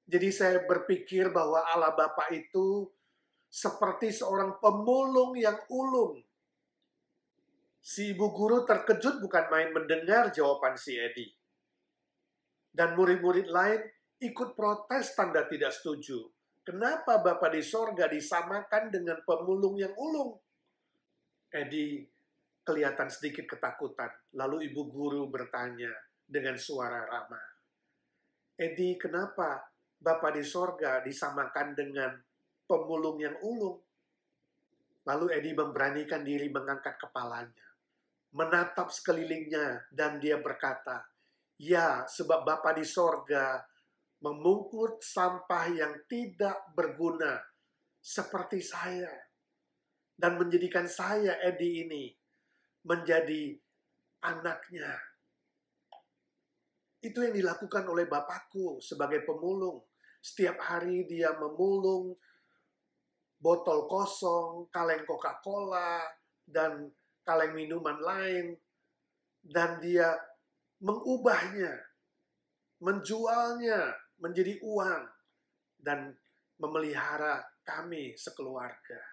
Jadi saya berpikir bahwa Allah Bapa itu seperti seorang pemulung yang ulung. Si ibu guru terkejut bukan main mendengar jawaban si Edi. Dan murid-murid lain ikut protes tanda tidak setuju. Kenapa Bapa di sorga disamakan dengan pemulung yang ulung? Edi kelihatan sedikit ketakutan. Lalu ibu guru bertanya dengan suara ramah. Edi, kenapa Bapa di sorga disamakan dengan pemulung yang ulung? Lalu Edi memberanikan diri mengangkat kepalanya, menatap sekelilingnya, dan dia berkata, ya, sebab Bapa di sorga memungut sampah yang tidak berguna seperti saya dan menjadikan saya, Edi ini, menjadi anaknya. Itu yang dilakukan oleh Bapakku sebagai pemulung. Setiap hari dia memulung botol kosong, kaleng Coca-Cola, dan kaleng minuman lain. Dan dia mengubahnya, menjualnya menjadi uang, dan memelihara kami sekeluarga.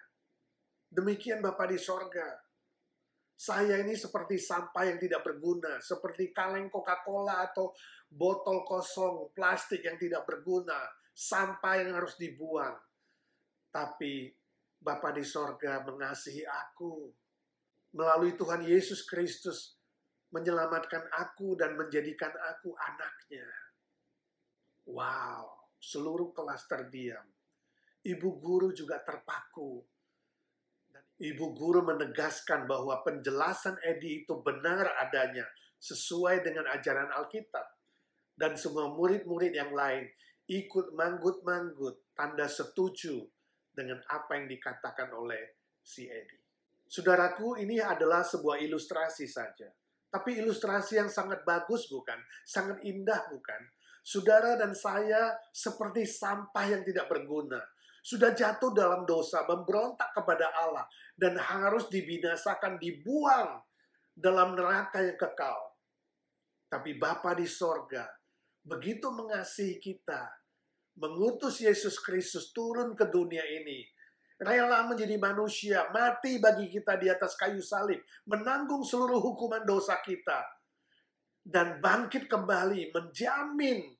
Demikian Bapa di sorga. Saya ini seperti sampah yang tidak berguna, seperti kaleng Coca-Cola atau botol kosong plastik yang tidak berguna, sampah yang harus dibuang. Tapi Bapa di sorga mengasihi aku. Melalui Tuhan Yesus Kristus menyelamatkan aku dan menjadikan aku anaknya. Wow, seluruh kelas terdiam. Ibu guru juga terpaku. Ibu guru menegaskan bahwa penjelasan Edi itu benar adanya, sesuai dengan ajaran Alkitab. Dan semua murid-murid yang lain ikut manggut-manggut, tanda setuju dengan apa yang dikatakan oleh si Edi. Saudaraku, ini adalah sebuah ilustrasi saja. Tapi ilustrasi yang sangat bagus bukan? Sangat indah bukan? Saudara dan saya seperti sampah yang tidak berguna. Sudah jatuh dalam dosa, memberontak kepada Allah, dan harus dibinasakan, dibuang dalam neraka yang kekal. Tapi Bapa di sorga begitu mengasihi kita, mengutus Yesus Kristus turun ke dunia ini, rela menjadi manusia, mati bagi kita di atas kayu salib, menanggung seluruh hukuman dosa kita, dan bangkit kembali, menjamin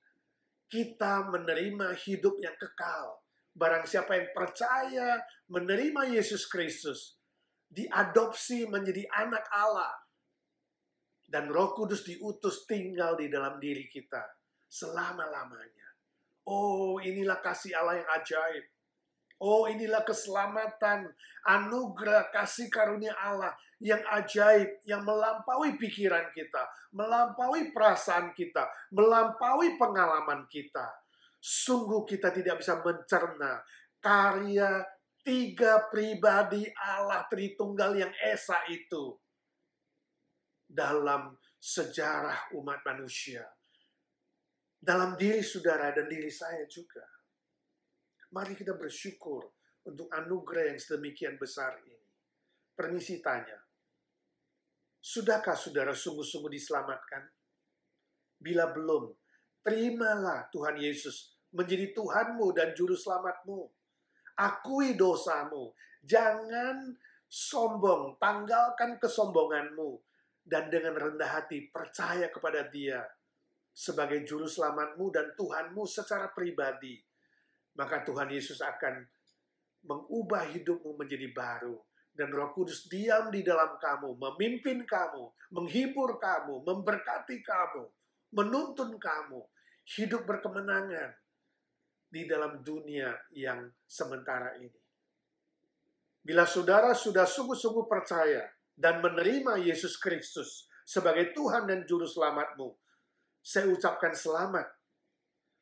kita menerima hidup yang kekal. Barang siapa yang percaya menerima Yesus Kristus, diadopsi menjadi anak Allah, dan Roh Kudus diutus tinggal di dalam diri kita selama-lamanya. Oh, inilah kasih Allah yang ajaib. Oh, inilah keselamatan, anugerah kasih karunia Allah yang ajaib, yang melampaui pikiran kita, melampaui perasaan kita, melampaui pengalaman kita. Sungguh kita tidak bisa mencerna karya tiga pribadi Allah Tritunggal yang esa itu dalam sejarah umat manusia. Dalam diri saudara dan diri saya juga. Mari kita bersyukur untuk anugerah yang sedemikian besar ini. Permisi tanya, sudahkah saudara sungguh-sungguh diselamatkan? Bila belum, terimalah Tuhan Yesus menjadi Tuhanmu dan Juru Selamatmu. Akui dosamu. Jangan sombong, tanggalkan kesombonganmu. Dan dengan rendah hati, percaya kepada Dia sebagai Juru Selamatmu dan Tuhanmu secara pribadi. Maka Tuhan Yesus akan mengubah hidupmu menjadi baru. Dan Roh Kudus diam di dalam kamu, memimpin kamu, menghibur kamu, memberkati kamu, menuntun kamu, hidup berkemenangan di dalam dunia yang sementara ini. Bila saudara sudah sungguh-sungguh percaya dan menerima Yesus Kristus sebagai Tuhan dan Juru Selamatmu, saya ucapkan selamat.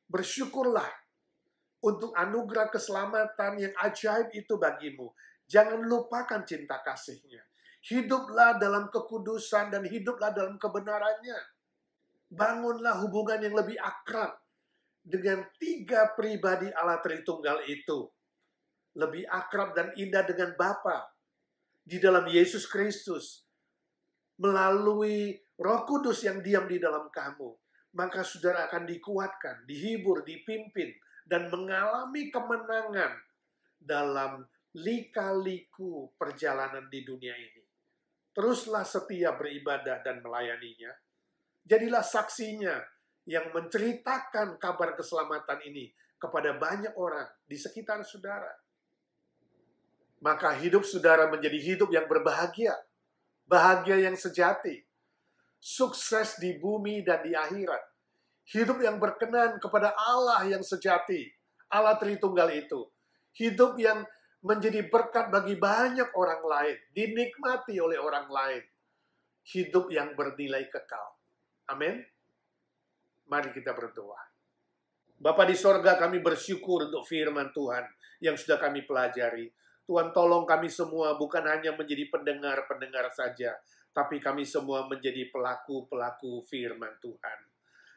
Bersyukurlah untuk anugerah keselamatan yang ajaib itu bagimu. Jangan lupakan cinta kasih-Nya. Hiduplah dalam kekudusan dan hiduplah dalam kebenarannya. Bangunlah hubungan yang lebih akrab dengan tiga pribadi Allah Tritunggal itu. Lebih akrab dan indah dengan Bapa di dalam Yesus Kristus. Melalui Roh Kudus yang diam di dalam kamu. Maka saudara akan dikuatkan, dihibur, dipimpin, dan mengalami kemenangan dalam lika-liku perjalanan di dunia ini. Teruslah setia beribadah dan melayaninya. Jadilah saksinya yang menceritakan kabar keselamatan ini kepada banyak orang di sekitar saudara. Maka hidup saudara menjadi hidup yang berbahagia. Bahagia yang sejati. Sukses di bumi dan di akhirat. Hidup yang berkenan kepada Allah yang sejati. Allah Tritunggal itu. Hidup yang menjadi berkat bagi banyak orang lain. Dinikmati oleh orang lain. Hidup yang bernilai kekal. Amin. Mari kita berdoa. Bapa di sorga, kami bersyukur untuk firman Tuhan yang sudah kami pelajari. Tuhan, tolong kami semua bukan hanya menjadi pendengar-pendengar saja, tapi kami semua menjadi pelaku-pelaku firman Tuhan.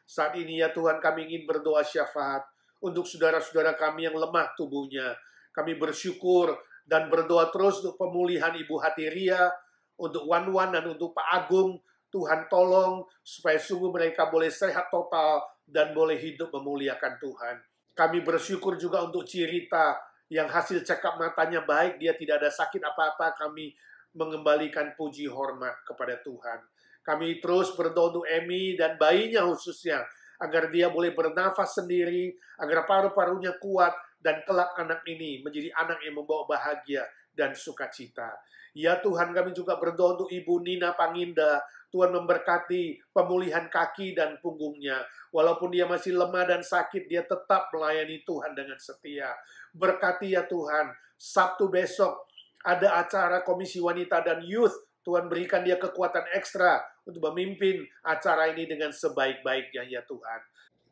Saat ini ya Tuhan, kami ingin berdoa syafaat untuk saudara-saudara kami yang lemah tubuhnya. Kami bersyukur dan berdoa terus untuk pemulihan Ibu Hatiria, untuk Wan-Wan dan untuk Pak Agung. Tuhan tolong supaya sungguh mereka boleh sehat total dan boleh hidup memuliakan Tuhan. Kami bersyukur juga untuk Cirita yang hasil check up matanya baik, dia tidak ada sakit apa-apa. Kami mengembalikan puji hormat kepada Tuhan. Kami terus berdoa untuk Emi dan bayinya khususnya, agar dia boleh bernafas sendiri, agar paru-parunya kuat, dan kelak anak ini menjadi anak yang membawa bahagia dan sukacita. Ya Tuhan, kami juga berdoa untuk Ibu Nina Panginda. Tuhan memberkati pemulihan kaki dan punggungnya. Walaupun dia masih lemah dan sakit, dia tetap melayani Tuhan dengan setia. Berkati ya Tuhan, Sabtu besok ada acara Komisi Wanita dan Youth. Tuhan berikan dia kekuatan ekstra untuk memimpin acara ini dengan sebaik-baiknya ya Tuhan.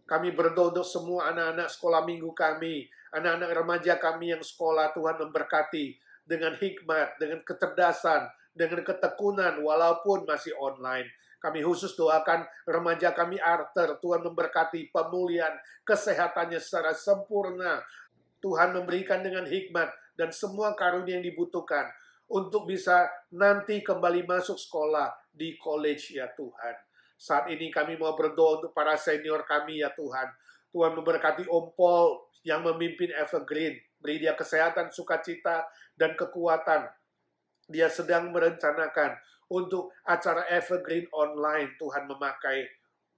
Kami berdoa untuk semua anak-anak sekolah minggu kami, anak-anak remaja kami yang sekolah. Tuhan memberkati dengan hikmat, dengan kecerdasan, dengan ketekunan walaupun masih online. Kami khusus doakan remaja kami Arthur, Tuhan memberkati pemulihan kesehatannya secara sempurna. Tuhan memberikan dengan hikmat dan semua karunia yang dibutuhkan untuk bisa nanti kembali masuk sekolah di college ya Tuhan. Saat ini kami mau berdoa untuk para senior kami ya Tuhan. Tuhan memberkati Om Paul yang memimpin Evergreen. Beri dia kesehatan, sukacita, dan kekuatan. Dia sedang merencanakan untuk acara Evergreen online. Tuhan memakai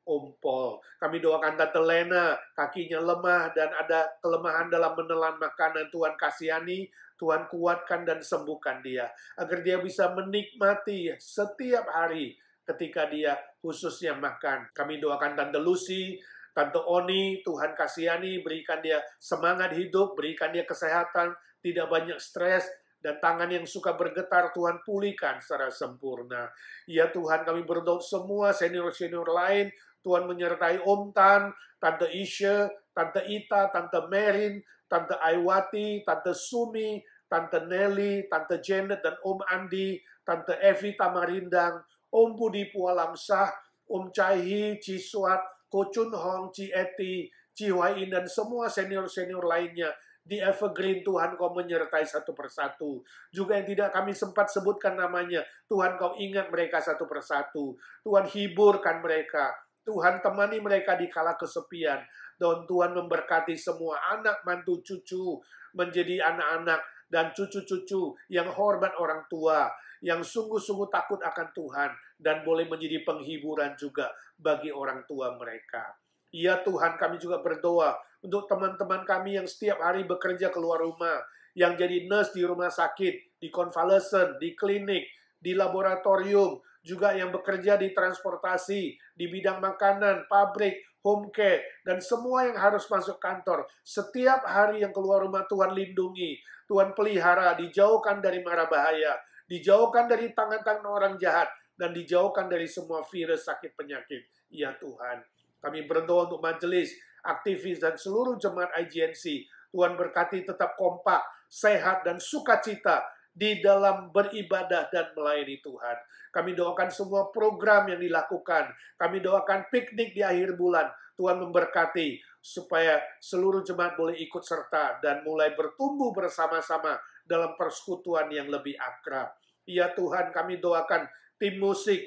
Om Paul. Kami doakan Tante Lena, kakinya lemah dan ada kelemahan dalam menelan makanan. Tuhan kasihani, Tuhan kuatkan dan sembuhkan dia. Agar dia bisa menikmati setiap hari ketika dia khususnya makan. Kami doakan Tante Lucy, Tante Oni, Tuhan kasihani, berikan dia semangat hidup, berikan dia kesehatan, tidak banyak stres, dan tangan yang suka bergetar Tuhan pulihkan secara sempurna. Ya Tuhan, kami berdoa semua senior-senior lain, Tuhan menyertai Om Tan, Tante Isha, Tante Ita, Tante Merin, Tante Aiwati, Tante Sumi, Tante Nelly, Tante Janet, dan Om Andi, Tante Evi Tamarindang, Om Budi Pualamsah, Om Chaihi, Ciswat, Ko Chun Hong, Ci Eti, Ci Huain, dan semua senior-senior lainnya. Di Evergreen, Tuhan Kau menyertai satu persatu. Juga yang tidak kami sempat sebutkan namanya, Tuhan Kau ingat mereka satu persatu. Tuhan hiburkan mereka. Tuhan temani mereka di kala kesepian. Dan Tuhan memberkati semua anak, mantu, cucu, menjadi anak-anak dan cucu-cucu yang hormat orang tua, yang sungguh-sungguh takut akan Tuhan, dan boleh menjadi penghiburan juga bagi orang tua mereka. Ya Tuhan, kami juga berdoa untuk teman-teman kami yang setiap hari bekerja keluar rumah, yang jadi nurse di rumah sakit, di convalescent, di klinik, di laboratorium, juga yang bekerja di transportasi, di bidang makanan, pabrik, home care, dan semua yang harus masuk kantor. Setiap hari yang keluar rumah Tuhan lindungi, Tuhan pelihara, dijauhkan dari mara bahaya, dijauhkan dari tangan-tangan orang jahat, dan dijauhkan dari semua virus sakit penyakit. Ya Tuhan, kami berdoa untuk majelis, aktivis, dan seluruh jemaat IGNC. Tuhan berkati tetap kompak, sehat, dan sukacita di dalam beribadah dan melayani Tuhan. Kami doakan semua program yang dilakukan. Kami doakan piknik di akhir bulan. Tuhan memberkati supaya seluruh jemaat boleh ikut serta dan mulai bertumbuh bersama-sama dalam persekutuan yang lebih akrab. Ya Tuhan, kami doakan tim musik,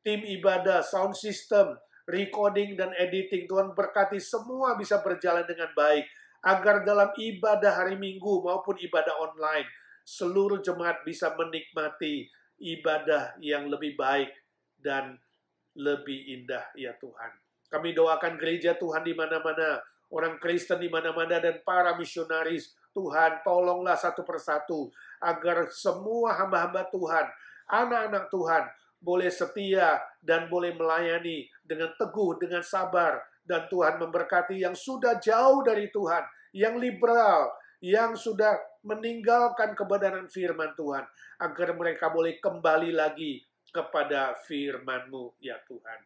tim ibadah, sound system, recording dan editing. Tuhan berkati semua bisa berjalan dengan baik. Agar dalam ibadah hari Minggu maupun ibadah online, seluruh jemaat bisa menikmati ibadah yang lebih baik dan lebih indah, ya Tuhan. Kami doakan gereja Tuhan di mana-mana, orang Kristen di mana-mana, dan para misionaris. Tuhan, tolonglah satu persatu, agar semua hamba-hamba Tuhan, anak-anak Tuhan, boleh setia dan boleh melayani dengan teguh, dengan sabar. Dan Tuhan memberkati yang sudah jauh dari Tuhan, yang liberal, yang sudah meninggalkan kebenaran firman Tuhan, agar mereka boleh kembali lagi kepada firman-Mu, ya Tuhan.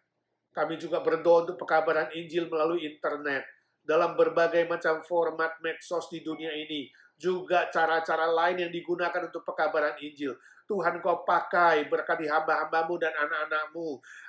Kami juga berdoa untuk pekabaran Injil melalui internet, dalam berbagai macam format medsos di dunia ini, juga cara-cara lain yang digunakan untuk pekabaran Injil. Tuhan Kau pakai, berkati hamba-hamba-Mu dan anak-anak-Mu,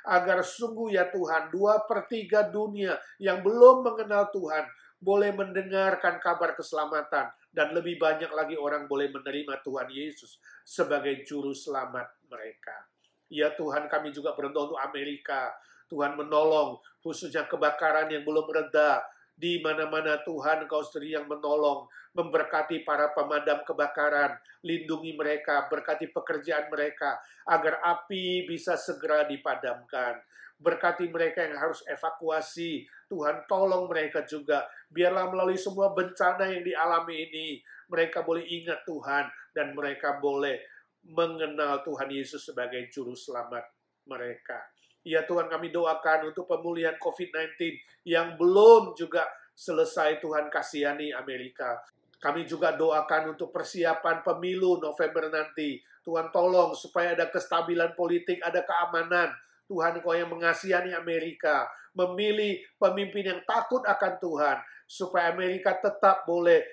agar sungguh ya Tuhan, 2/3 dunia yang belum mengenal Tuhan, boleh mendengarkan kabar keselamatan, dan lebih banyak lagi orang boleh menerima Tuhan Yesus sebagai juru selamat mereka. Ya Tuhan, kami juga berdoa untuk Amerika. Tuhan menolong, khususnya kebakaran yang belum reda Di mana-mana Tuhan Engkau sendiri yang menolong, memberkati para pemadam kebakaran, lindungi mereka, berkati pekerjaan mereka, agar api bisa segera dipadamkan. Berkati mereka yang harus evakuasi, Tuhan tolong mereka juga. Biarlah melalui semua bencana yang dialami ini, mereka boleh ingat Tuhan, dan mereka boleh mengenal Tuhan Yesus sebagai Juru Selamat mereka. Ya Tuhan, kami doakan untuk pemulihan COVID-19 yang belum juga selesai. Tuhan kasihani Amerika. Kami juga doakan untuk persiapan pemilu November nanti. Tuhan tolong supaya ada kestabilan politik, ada keamanan. Tuhan Engkau yang mengasihani Amerika, memilih pemimpin yang takut akan Tuhan, supaya Amerika tetap boleh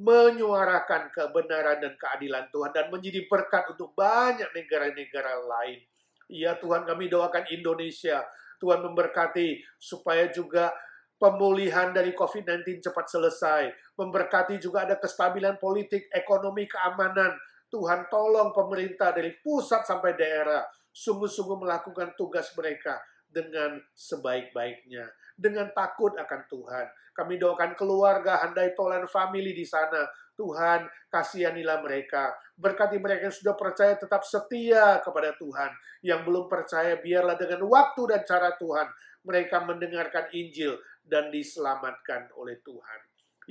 menyuarakan kebenaran dan keadilan Tuhan, dan menjadi berkat untuk banyak negara-negara lain. Ya Tuhan, kami doakan Indonesia, Tuhan memberkati supaya juga pemulihan dari COVID-19 cepat selesai. Memberkati juga ada kestabilan politik, ekonomi, keamanan. Tuhan tolong pemerintah dari pusat sampai daerah sungguh-sungguh melakukan tugas mereka dengan sebaik-baiknya, dengan takut akan Tuhan. Kami doakan keluarga Handai Tolan Family di sana. Tuhan, kasihanilah mereka. Berkati mereka yang sudah percaya tetap setia kepada Tuhan. Yang belum percaya, biarlah dengan waktu dan cara Tuhan, mereka mendengarkan Injil dan diselamatkan oleh Tuhan.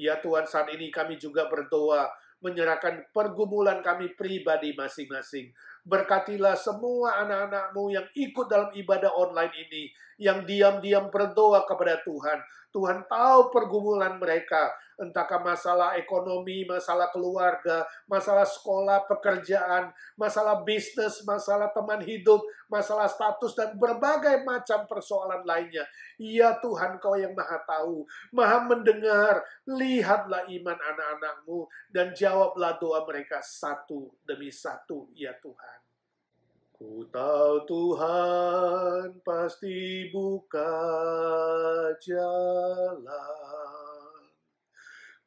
Ya Tuhan, saat ini kami juga berdoa, menyerahkan pergumulan kami pribadi masing-masing. Berkatilah semua anak-anak-Mu yang ikut dalam ibadah online ini, yang diam-diam berdoa kepada Tuhan. Tuhan tahu pergumulan mereka, entahkah masalah ekonomi, masalah keluarga, masalah sekolah, pekerjaan, masalah bisnis, masalah teman hidup, masalah status, dan berbagai macam persoalan lainnya. Ya Tuhan, Kau yang Maha tahu, Maha mendengar. Lihatlah iman anak-anak-Mu dan jawablah doa mereka satu demi satu, ya Tuhan. Ku tahu Tuhan pasti buka jalan.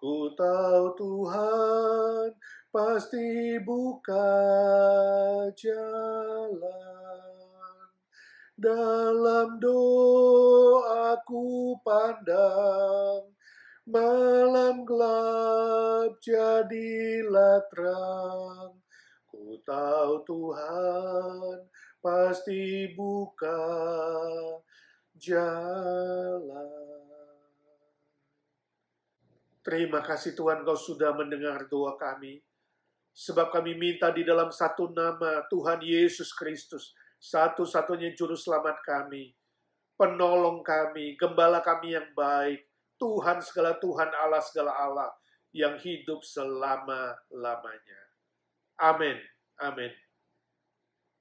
Ku tahu Tuhan pasti buka jalan. Dalam doaku pandang, malam gelap jadilah terang. Ku tahu Tuhan pasti buka jalan. Terima kasih Tuhan, Kau sudah mendengar doa kami. Sebab kami minta di dalam satu nama, Tuhan Yesus Kristus, satu-satunya Juru Selamat kami, penolong kami, gembala kami yang baik, Tuhan segala Tuhan, Allah segala Allah, yang hidup selama-lamanya. Amin. Amin.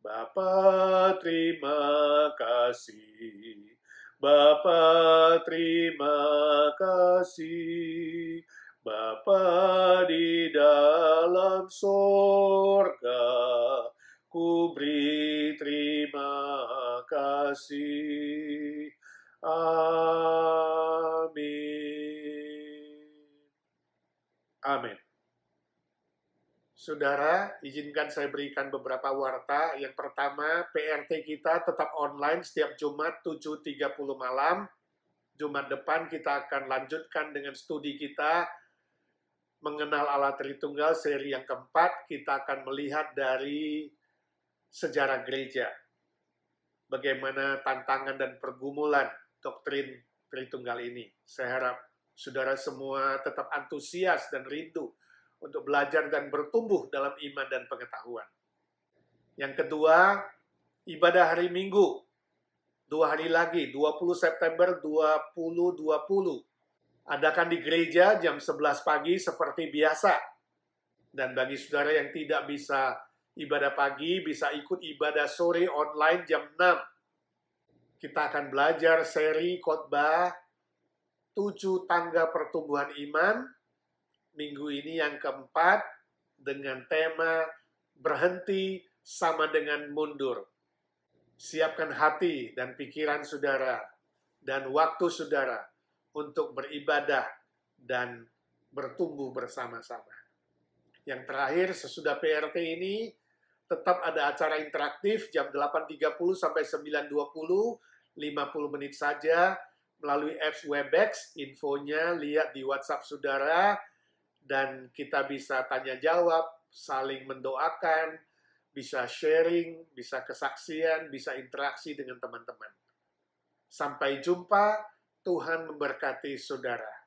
Bapa, terima kasih. Bapa, terima kasih. Bapa di dalam sorga, ku beri terima kasih. Amin. Amin. Saudara, izinkan saya berikan beberapa warta. Yang pertama, PRT kita tetap online setiap Jumat 7.30 malam. Jumat depan kita akan lanjutkan dengan studi kita mengenal Allah Tritunggal, seri yang keempat. Kita akan melihat dari sejarah gereja. Bagaimana tantangan dan pergumulan doktrin Tritunggal ini. Saya harap saudara semua tetap antusias dan rindu untuk belajar dan bertumbuh dalam iman dan pengetahuan. Yang kedua, ibadah hari Minggu. 2 hari lagi, 20 September 2020. Adakan di gereja jam 11 pagi seperti biasa. Dan bagi saudara yang tidak bisa ibadah pagi, bisa ikut ibadah sore online jam 6. Kita akan belajar seri khotbah 7 tangga pertumbuhan iman. Minggu ini yang keempat dengan tema berhenti sama dengan mundur. Siapkan hati dan pikiran saudara dan waktu saudara untuk beribadah dan bertumbuh bersama-sama. Yang terakhir, sesudah PRT ini tetap ada acara interaktif jam 8.30 sampai 9.20, 50 menit saja, melalui apps Webex, infonya lihat di WhatsApp saudara, dan kita bisa tanya jawab, saling mendoakan, bisa sharing, bisa kesaksian, bisa interaksi dengan teman-teman. Sampai jumpa, Tuhan memberkati saudara.